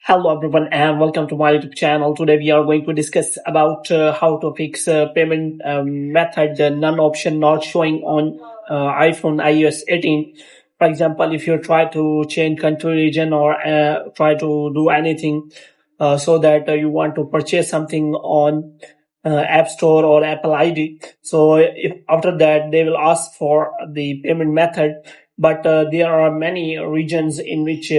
Hello everyone and welcome to my YouTube channel. Today we are going to discuss about how to fix payment method none option not showing on iPhone iOS 18. For example, if you try to change country region or try to do anything so that you want to purchase something on App Store or Apple ID. So if after that they will ask for the payment method, but there are many regions in which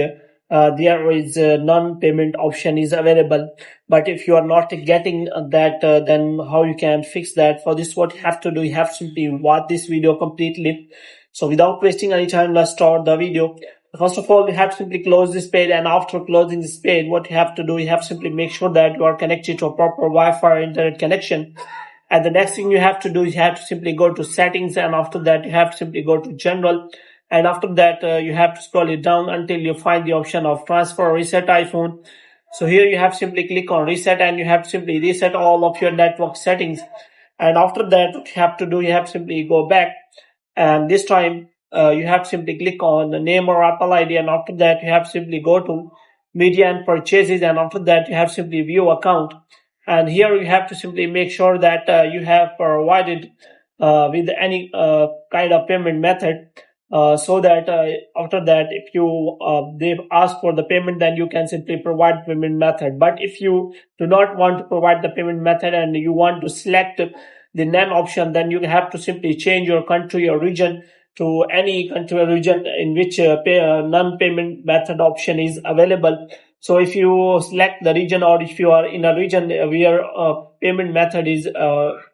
there is non-payment option is available. But if you are not getting that, then how you can fix that? For this, what you have to do, you have to simply watch this video completely. So without wasting any time, let's start the video. First of all, you have to simply close this page, and after closing this page, what you have to do, you have to simply make sure that you are connected to a proper Wi-Fi internet connection. And the next thing you have to do, you have to simply go to settings, and after that, you have to simply go to general. And after that, you have to scroll it down until you find the option of transfer or reset iPhone. So here you have to simply click on reset, and you have to simply reset all of your network settings. And after that, what you have to do, you have to simply go back, and this time you have to simply click on the name or Apple ID, and after that you have to simply go to media and purchases, and after that you have to simply view account. And here you have to simply make sure that you have provided with any kind of payment method, so that after that, if you they ask for the payment, then you can simply provide payment method. But if you do not want to provide the payment method and you want to select the none option, then you have to simply change your country or region to any country or region in which non-payment method option is available. So if you select the region, or if you are in a region where payment method is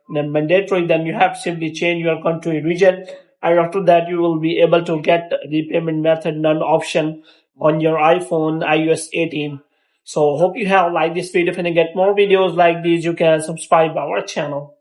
mandatory, then you have to simply change your country region, and after that you will be able to get the payment method none option on your iPhone iOS 18. So hope you have liked this video. If you get more videos like these, you can subscribe our channel.